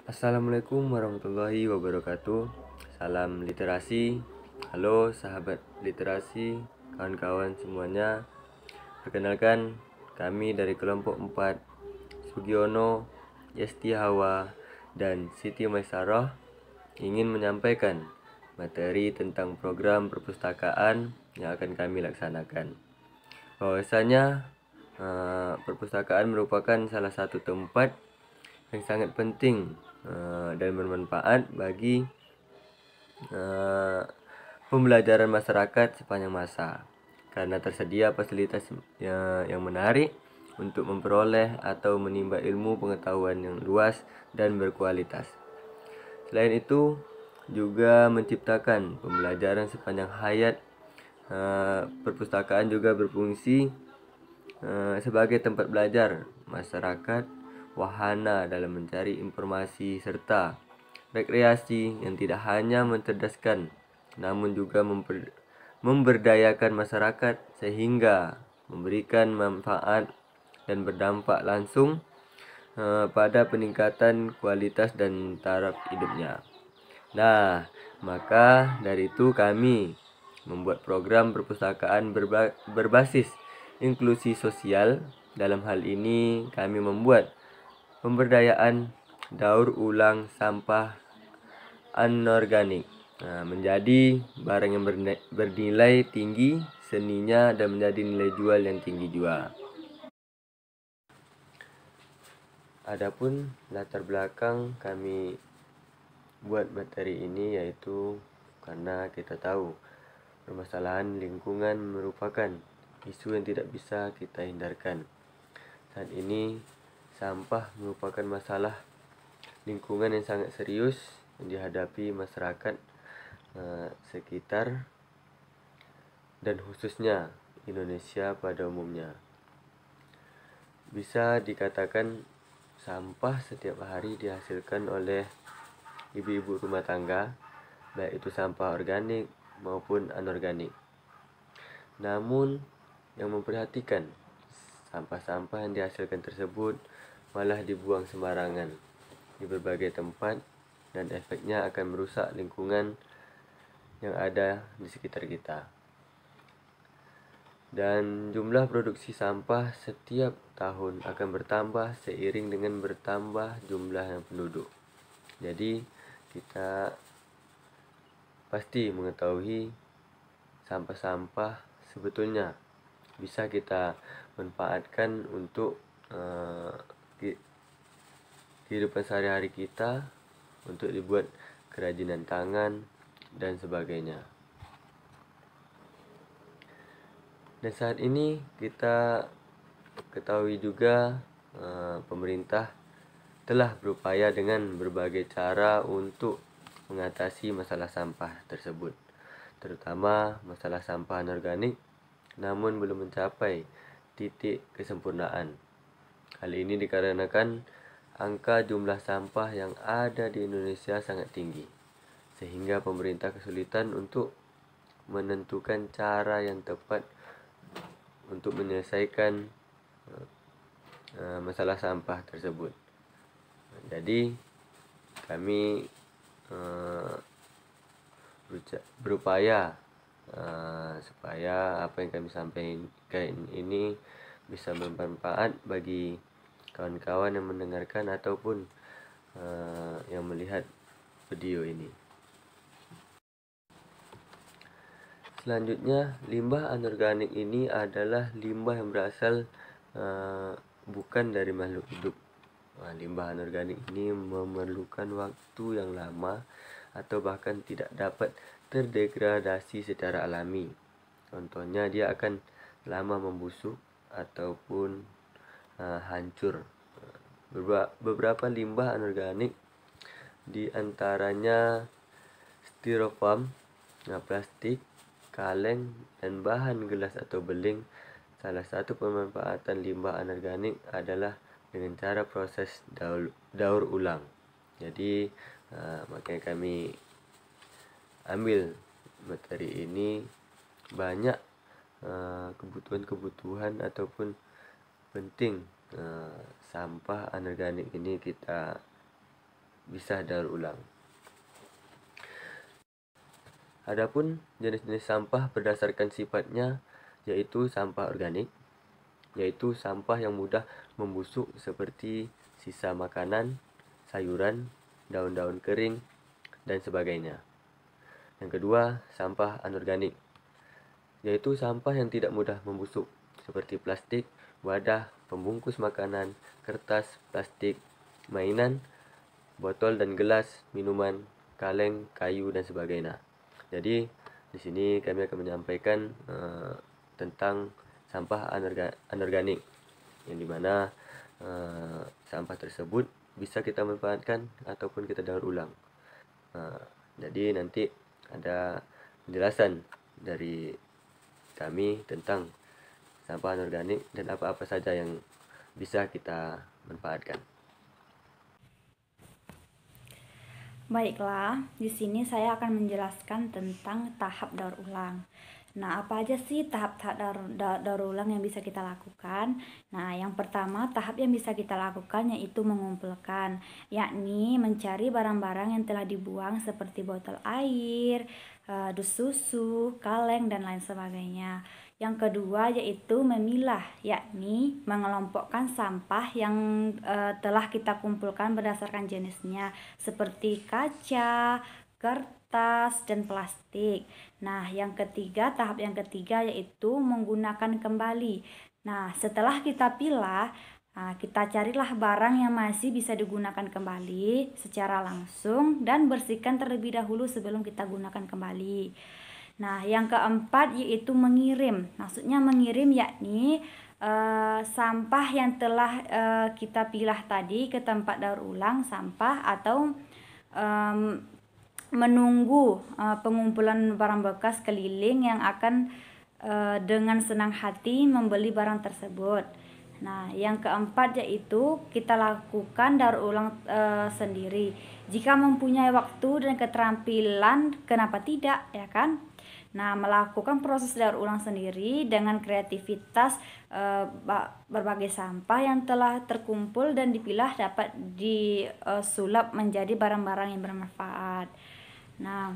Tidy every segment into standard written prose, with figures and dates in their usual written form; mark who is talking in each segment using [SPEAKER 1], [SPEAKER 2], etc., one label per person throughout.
[SPEAKER 1] Assalamualaikum warahmatullahi wabarakatuh. Salam literasi. Halo sahabat literasi, kawan-kawan semuanya. Perkenalkan, kami dari kelompok 4 Sugiono, Yesti Hawa, dan Siti Maisarah ingin menyampaikan materi tentang program perpustakaan yang akan kami laksanakan. Bahwasanya perpustakaan merupakan salah satu tempat yang sangat penting dan bermanfaat bagi pembelajaran masyarakat sepanjang masa, karena tersedia fasilitas yang menarik untuk memperoleh atau menimba ilmu pengetahuan yang luas dan berkualitas. Selain itu, juga menciptakan pembelajaran sepanjang hayat. Perpustakaan juga berfungsi sebagai tempat belajar masyarakat, wahana dalam mencari informasi, serta rekreasi yang tidak hanya mencerdaskan namun juga memberdayakan masyarakat, sehingga memberikan manfaat dan berdampak langsung pada peningkatan kualitas dan taraf hidupnya. Nah, maka dari itu kami membuat program perpustakaan berbasis inklusi sosial. Dalam hal ini kami membuat pemberdayaan daur ulang sampah anorganik menjadi barang yang bernilai tinggi seninya dan menjadi nilai jual yang tinggi juga. Adapun latar belakang kami buat materi ini yaitu karena kita tahu permasalahan lingkungan merupakan isu yang tidak bisa kita hindarkan. Saat ini sampah merupakan masalah lingkungan yang sangat serius yang dihadapi masyarakat sekitar dan khususnya Indonesia pada umumnya. Bisa dikatakan sampah setiap hari dihasilkan oleh ibu-ibu rumah tangga, baik itu sampah organik maupun anorganik. Namun yang memperhatikan, sampah-sampah yang dihasilkan tersebut malah dibuang sembarangan di berbagai tempat, dan efeknya akan merusak lingkungan yang ada di sekitar kita. Dan jumlah produksi sampah setiap tahun akan bertambah seiring dengan bertambah jumlah penduduk. Jadi kita pasti mengetahui sampah-sampah sebetulnya bisa kita manfaatkan untuk kehidupan sehari-hari kita, untuk dibuat kerajinan tangan dan sebagainya. Dan saat ini kita ketahui juga pemerintah telah berupaya dengan berbagai cara untuk mengatasi masalah sampah tersebut, terutama masalah sampah anorganik, namun belum mencapai titik kesempurnaan. Hal ini dikarenakan angka jumlah sampah yang ada di Indonesia sangat tinggi, sehingga pemerintah kesulitan untuk menentukan cara yang tepat untuk menyelesaikan masalah sampah tersebut. Jadi kami berupaya supaya apa yang kami sampaikan ini bisa bermanfaat bagi kawan-kawan yang mendengarkan ataupun yang melihat video ini. Selanjutnya, limbah anorganik ini adalah limbah yang berasal bukan dari makhluk hidup. Limbah anorganik ini memerlukan waktu yang lama atau bahkan tidak dapat terdegradasi secara alami. Contohnya, dia akan lama membusuk ataupun hancur. Beberapa limbah anorganik, di antaranya styrofoam, plastik, kaleng, dan bahan gelas atau beling. Salah satu pemanfaatan limbah anorganik adalah dengan cara proses daur ulang. Jadi makanya kami ambil materi ini. Banyak kebutuhan ataupun penting sampah anorganik ini kita bisa daur ulang. Adapun jenis-jenis sampah berdasarkan sifatnya, yaitu sampah organik, yaitu sampah yang mudah membusuk seperti sisa makanan, sayuran, daun-daun kering, dan sebagainya. Yang kedua, sampah anorganik, yaitu sampah yang tidak mudah membusuk seperti plastik, wadah, pembungkus makanan, kertas, plastik, mainan, botol dan gelas, minuman, kaleng, kayu, dan sebagainya. Jadi di sini kami akan menyampaikan tentang sampah anorganik, yang dimana sampah tersebut bisa kita manfaatkan ataupun kita daur ulang. Jadi nanti ada penjelasan dari kami tentang sampah anorganik dan apa-apa saja yang bisa kita manfaatkan.
[SPEAKER 2] Baiklah, di sini saya akan menjelaskan tentang tahap daur ulang. Nah, apa aja sih tahap-tahap daur ulang yang bisa kita lakukan? Nah, yang pertama tahap yang bisa kita lakukan yaitu mengumpulkan, yakni mencari barang-barang yang telah dibuang seperti botol air, dus susu, kaleng, dan lain sebagainya. Yang kedua yaitu memilah, yakni mengelompokkan sampah yang telah kita kumpulkan berdasarkan jenisnya seperti kaca, kertas, dan plastik. Nah, tahap yang ketiga yaitu menggunakan kembali. Nah, setelah kita pilah, kita carilah barang yang masih bisa digunakan kembali secara langsung dan bersihkan terlebih dahulu sebelum kita gunakan kembali. Nah, yang keempat yaitu mengirim. Maksudnya mengirim yakni sampah yang telah kita pilah tadi ke tempat daur ulang sampah atau menunggu pengumpulan barang bekas keliling yang akan dengan senang hati membeli barang tersebut. Nah, yang keempat yaitu kita lakukan daur ulang sendiri. Jika mempunyai waktu dan keterampilan, kenapa tidak, ya kan? Nah, melakukan proses daur ulang sendiri dengan kreativitas berbagai sampah yang telah terkumpul dan dipilah dapat disulap menjadi barang-barang yang bermanfaat. Nah,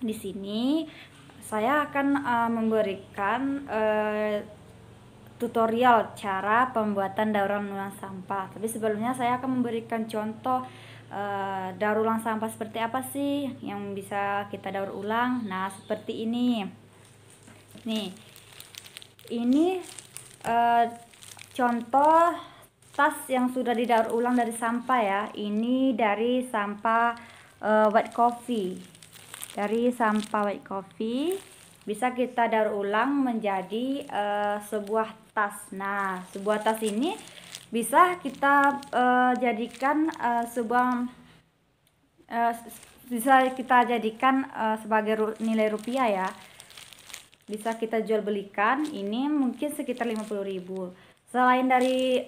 [SPEAKER 2] di sini saya akan memberikan tutorial cara pembuatan daur ulang sampah. Tapi sebelumnya saya akan memberikan contoh daur ulang sampah seperti apa sih yang bisa kita daur ulang. Nah, seperti ini. Nih, ini contoh tas yang sudah didaur ulang dari sampah ya. Ini dari sampah white coffee. Dari sampah white coffee bisa kita daur ulang menjadi sebuah tas. Nah, sebuah tas ini bisa kita jadikan sebagai nilai rupiah ya. Bisa kita jual belikan, ini mungkin sekitar 50.000. Selain dari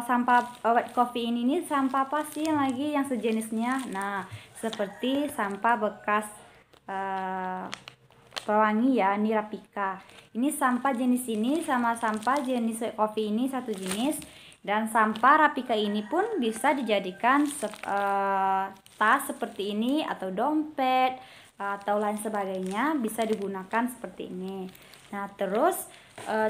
[SPEAKER 2] sampah white coffee ini sampah apa sih lagi yang sejenisnya? Nah, seperti sampah bekas pewangi ya, nirapika. Ini sampah jenis ini sama sampah jenis white coffee ini satu jenis. Dan sampah rapika ini pun bisa dijadikan tas seperti ini atau dompet atau lain sebagainya, bisa digunakan seperti ini. Nah, terus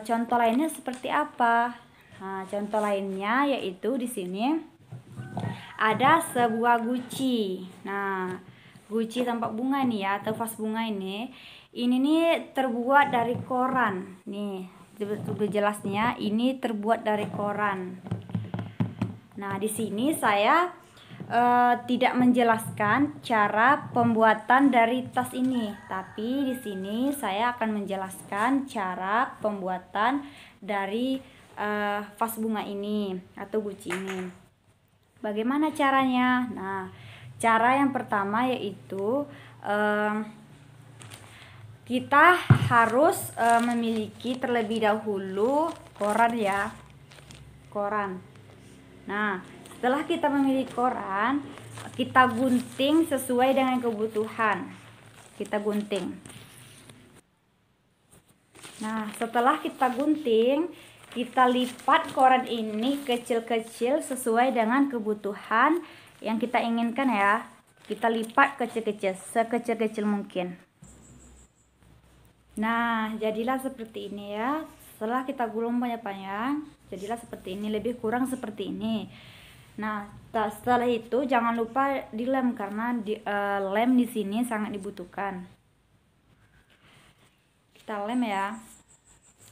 [SPEAKER 2] contoh lainnya seperti apa? Nah, contoh lainnya yaitu di sini ada sebuah guci. Nah, guci tampak bunga nih ya, atau vas bunga ini. Ini nih terbuat dari koran. Nih, lebih jelasnya ini terbuat dari koran. Nah, di sini saya tidak menjelaskan cara pembuatan dari tas ini, tapi di sini saya akan menjelaskan cara pembuatan dari vas bunga ini atau guci ini. Bagaimana caranya? Nah, cara yang pertama yaitu kita harus memiliki terlebih dahulu koran ya, koran. Nah, setelah kita memiliki koran, kita gunting sesuai dengan kebutuhan. Kita gunting. Nah, setelah kita gunting, kita lipat koran ini kecil-kecil sesuai dengan kebutuhan yang kita inginkan ya. Kita lipat kecil-kecil, sekecil-kecil mungkin. Nah, jadilah seperti ini ya. Setelah kita gulung panjang-panjang, jadilah seperti ini, lebih kurang seperti ini. Nah, setelah itu jangan lupa dilem karena lem di sini sangat dibutuhkan. Kita lem ya,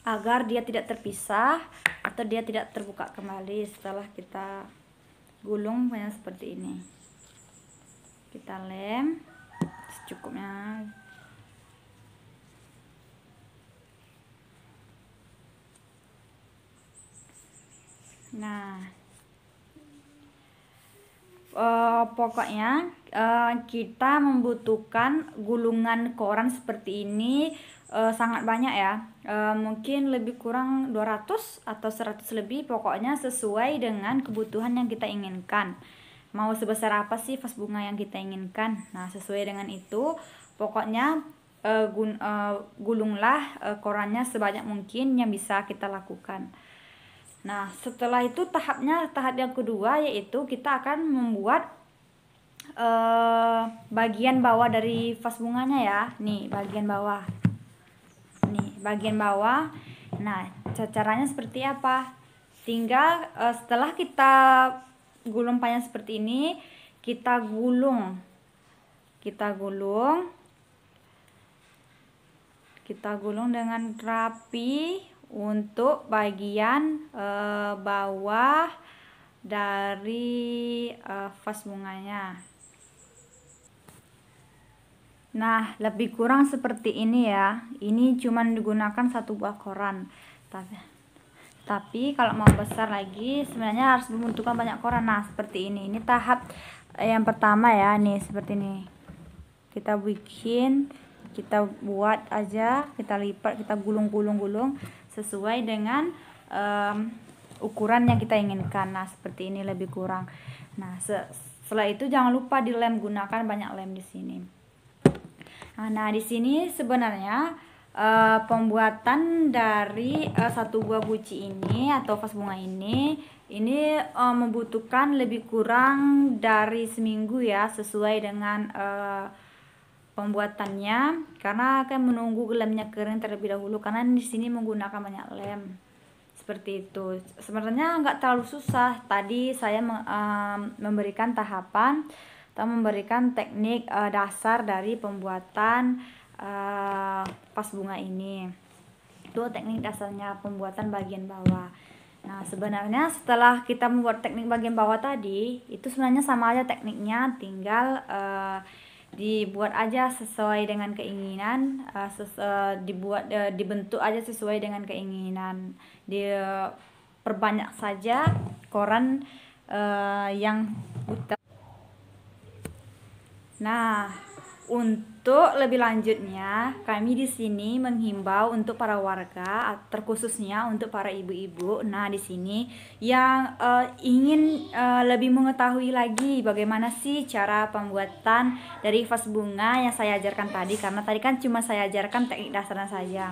[SPEAKER 2] agar dia tidak terpisah atau dia tidak terbuka kembali setelah kita gulung banyak seperti ini. Kita lem secukupnya. Nah, pokoknya kita membutuhkan gulungan koran seperti ini sangat banyak ya. Mungkin lebih kurang 200 atau 100 lebih, pokoknya sesuai dengan kebutuhan yang kita inginkan. Mau sebesar apa sih vas bunga yang kita inginkan? Nah, sesuai dengan itu pokoknya gulunglah korannya sebanyak mungkin yang bisa kita lakukan. Nah, setelah itu tahap yang kedua yaitu kita akan membuat bagian bawah dari vas bunganya ya. Nih, bagian bawah. Nih, bagian bawah. Nah, caranya seperti apa? Tinggal setelah kita gulung panjang seperti ini, kita gulung. Kita gulung dengan rapi untuk bagian bawah dari vas bunganya. Nah, lebih kurang seperti ini ya. Ini cuma digunakan satu buah koran. Tapi kalau mau besar lagi sebenarnya harus membutuhkan banyak koran. Nah, seperti ini. Ini tahap yang pertama ya. Nih, seperti ini. Kita buat aja, kita lipat, kita gulung sesuai dengan ukuran yang kita inginkan. Nah, seperti ini lebih kurang. Nah, setelah itu jangan lupa dilem, gunakan banyak lem di sini. Nah, di sini sebenarnya pembuatan dari satu buah guci ini atau vas bunga ini membutuhkan lebih kurang dari seminggu ya, sesuai dengan pembuatannya, karena akan menunggu lemnya kering terlebih dahulu karena di sini menggunakan banyak lem. Seperti itu. Sebenarnya nggak terlalu susah. Tadi saya memberikan tahapan atau memberikan teknik dasar dari pembuatan vas bunga ini. Itu teknik dasarnya pembuatan bagian bawah. Nah, sebenarnya setelah kita membuat teknik bagian bawah tadi, itu sebenarnya sama aja tekniknya, tinggal dibuat aja sesuai dengan keinginan, dibentuk aja sesuai dengan keinginan, diperbanyak saja koran yang buta. Nah, untuk lebih lanjutnya kami di sini menghimbau untuk para warga, terkhususnya untuk para ibu-ibu. Nah, di sini yang ingin lebih mengetahui lagi bagaimana sih cara pembuatan dari vas bunga yang saya ajarkan tadi, karena tadi kan cuma saya ajarkan teknik dasarnya saja.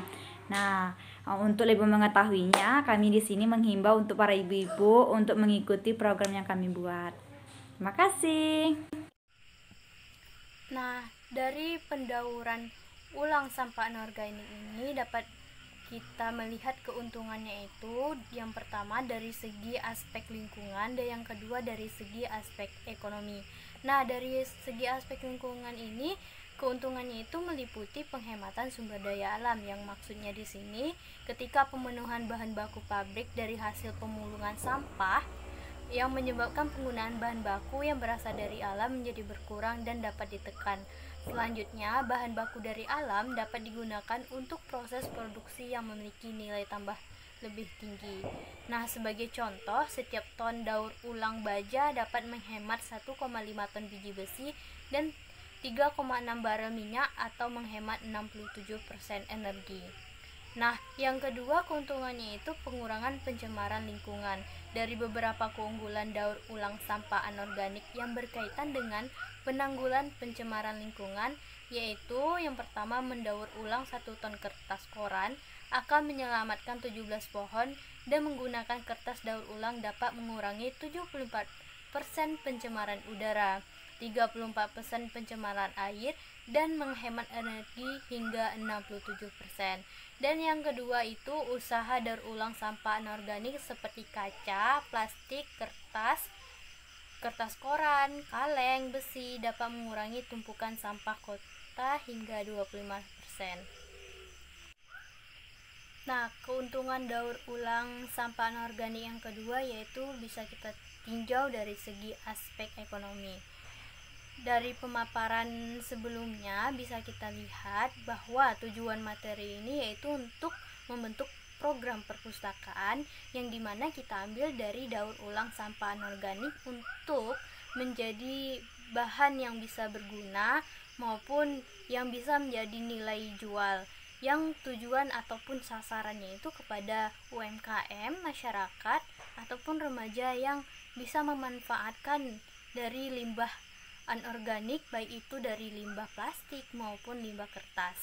[SPEAKER 2] Nah, untuk lebih mengetahuinya, kami di sini menghimbau untuk para ibu-ibu untuk mengikuti program yang kami buat. Terima kasih.
[SPEAKER 3] Nah, dari pendauran ulang sampah anorganik ini dapat kita melihat keuntungannya itu yang pertama dari segi aspek lingkungan dan yang kedua dari segi aspek ekonomi. Nah, dari segi aspek lingkungan ini keuntungannya itu meliputi penghematan sumber daya alam, yang maksudnya di sini ketika pemenuhan bahan baku pabrik dari hasil pemulungan sampah yang menyebabkan penggunaan bahan baku yang berasal dari alam menjadi berkurang dan dapat ditekan. Selanjutnya, bahan baku dari alam dapat digunakan untuk proses produksi yang memiliki nilai tambah lebih tinggi. Nah, sebagai contoh, setiap ton daur ulang baja dapat menghemat 1,5 ton biji besi dan 3,6 barel minyak atau menghemat 67% energi. Nah, yang kedua keuntungannya itu pengurangan pencemaran lingkungan. Dari beberapa keunggulan daur ulang sampah anorganik yang berkaitan dengan penanggulan pencemaran lingkungan, yaitu yang pertama mendaur ulang 1 ton kertas koran akan menyelamatkan 17 pohon dan menggunakan kertas daur ulang dapat mengurangi 74% pencemaran udara, 34% pencemaran air, dan menghemat energi hingga 67%. Dan yang kedua itu usaha daur ulang sampah anorganik seperti kaca, plastik, kertas koran, kaleng, besi dapat mengurangi tumpukan sampah kota hingga 25%. Nah, keuntungan daur ulang sampah anorganik yang kedua yaitu bisa kita tinjau dari segi aspek ekonomi. Dari pemaparan sebelumnya bisa kita lihat bahwa tujuan materi ini yaitu untuk membentuk program perpustakaan yang dimana kita ambil dari daur ulang sampah anorganik untuk menjadi bahan yang bisa berguna maupun yang bisa menjadi nilai jual, yang tujuan ataupun sasarannya itu kepada UMKM, masyarakat, ataupun remaja yang bisa memanfaatkan dari limbah anorganik, baik itu dari limbah plastik maupun limbah kertas.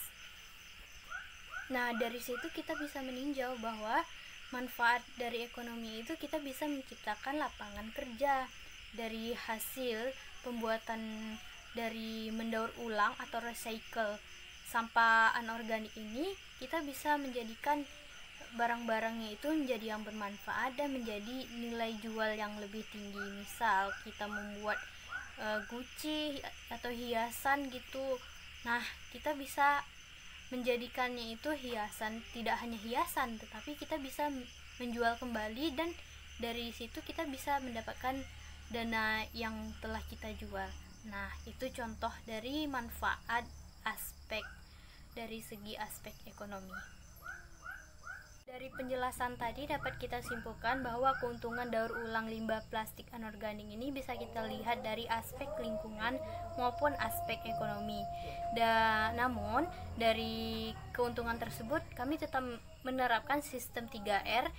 [SPEAKER 3] Nah, dari situ kita bisa meninjau bahwa manfaat dari ekonomi itu kita bisa menciptakan lapangan kerja dari hasil pembuatan dari mendaur ulang atau recycle sampah anorganik ini. Kita bisa menjadikan barang-barangnya itu menjadi yang bermanfaat dan menjadi nilai jual yang lebih tinggi. Misal kita membuat guci atau hiasan gitu, nah kita bisa menjadikannya itu hiasan, tidak hanya hiasan tetapi kita bisa menjual kembali, dan dari situ kita bisa mendapatkan dana yang telah kita jual. Nah, itu contoh dari manfaat aspek dari segi aspek ekonomi. Dari penjelasan tadi dapat kita simpulkan bahwa keuntungan daur ulang limbah plastik anorganik ini bisa kita lihat dari aspek lingkungan maupun aspek ekonomi. Namun dari keuntungan tersebut kami tetap menerapkan sistem 3R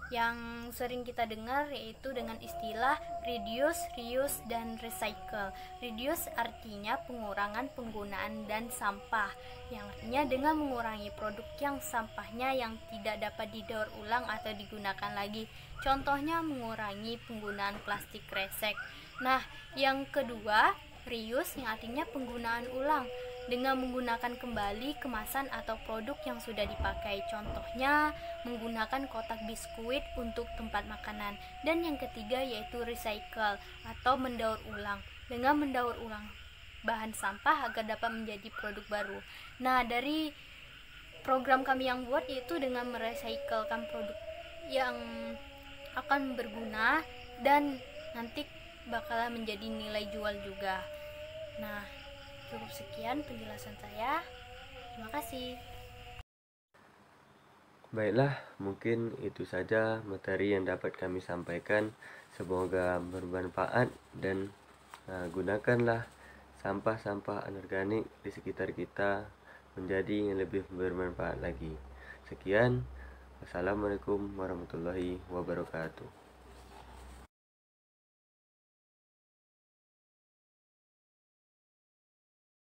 [SPEAKER 3] yang sering kita dengar, yaitu dengan istilah reduce, reuse, dan recycle. Reduce artinya pengurangan penggunaan dan sampah, yang artinya dengan mengurangi produk yang sampahnya yang tidak dapat didaur ulang atau digunakan lagi. Contohnya mengurangi penggunaan plastik kresek. Nah, yang kedua reuse, yang artinya penggunaan ulang dengan menggunakan kembali kemasan atau produk yang sudah dipakai. Contohnya menggunakan kotak biskuit untuk tempat makanan. Dan yang ketiga yaitu recycle atau mendaur ulang, dengan mendaur ulang bahan sampah agar dapat menjadi produk baru. Nah, dari program kami yang buat yaitu dengan merecyclekan produk yang akan berguna dan nanti bakalan menjadi nilai jual juga. Nah, cukup sekian penjelasan saya. Terima kasih.
[SPEAKER 1] Baiklah, mungkin itu saja materi yang dapat kami sampaikan. Semoga bermanfaat dan gunakanlah sampah-sampah anorganik di sekitar kita menjadi yang lebih bermanfaat lagi. Sekian, wassalamualaikum warahmatullahi wabarakatuh.